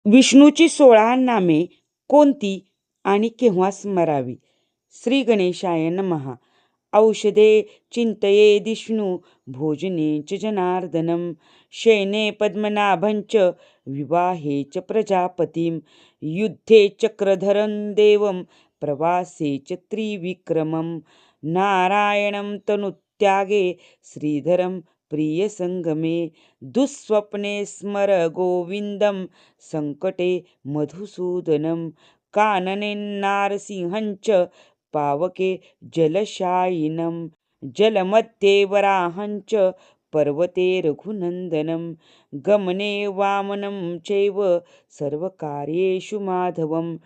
विष्णूची 16 नामे कोणती आणि केव्हा स्मरावी? श्री गणेशाय नमः. औषधे चिंतयेदिष्णु भोजने च जनार्दनं शयने पद्मनाभं च विवाहे च प्रजापतिं युद्धे चक्रधरं देवं प्रवासे च त्रिविक्रमं नारायणं तनुत्यागे श्रीधरं प्रियसंगमे दुःस्वप्ने स्मर गोविन्दं संकटे मधुसूदनं कानने नारसिंहञ्च पावके जलशायिनं जलमध्ये वराहञ्च पर्वते रघुनन्दनं गमने वामनं चैव सर्वकार्येषु माधवं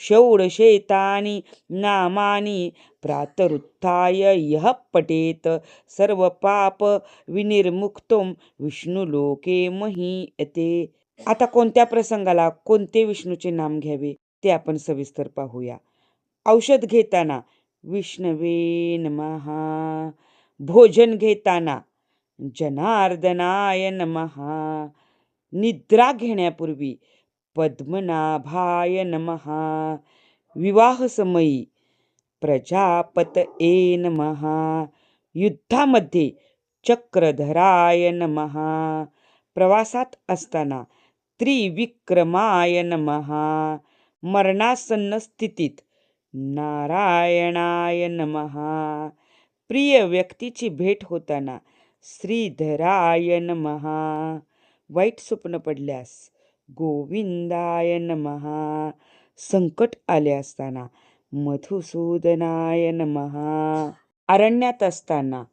षोडशेतानि नामानि प्रातरुत्थाय यः पठेत् सर्वपापविनिर्मुक्तो विष्णुलोके महीयते. आता कोणत्या प्रसंगाला कोणते विष्णूचे नाम घ्यावे ते आपण सविस्तर पाहूया. औषध घेताना विष्णवे नमः, भोजन घेताना जनार्दनाय नमः, निद्रा घेण्यापूर्वी पद्मनाभाय नमः, विवाहसमयी प्रजापतये नमः, युद्धामध्ये चक्रधराय नमः, प्रवासात असताना त्रिविक्रमाय नमः, मरणासन्न स्थितीत नारायणाय नमः, प्रिय व्यक्तीची भेट होताना श्रीधराय नमः, वाईट स्वप्न पडल्यास गोविंदाय नमः, संकट आले असताना मधुसूदनाय नमः, अरण्यात असताना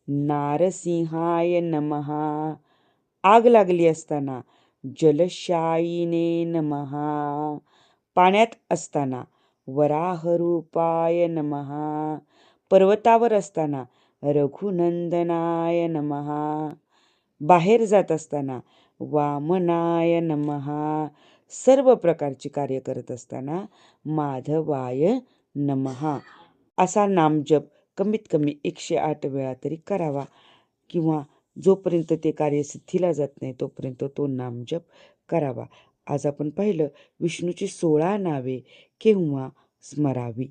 नारसिंहाय नमः, आग लागली असताना जलशायिने नमः, पाण्यात असताना वराहरूपाय नमः, पर्वतावर असताना रघुनंदनाय नमः, बाहेर जात असताना वामनाय नमः, सर्व प्रकारची कार्य करत असताना माधवाय नमः असा नामजप कमीत कमी 108 वेळा तरी करावा, किंवा जोपर्यंत ते कार्य सिद्धीला जात नाही तोपर्यंत तो नामजप करावा. आज आपण पाहिलं विष्णूची 16 नावे केव्हा स्मरावी.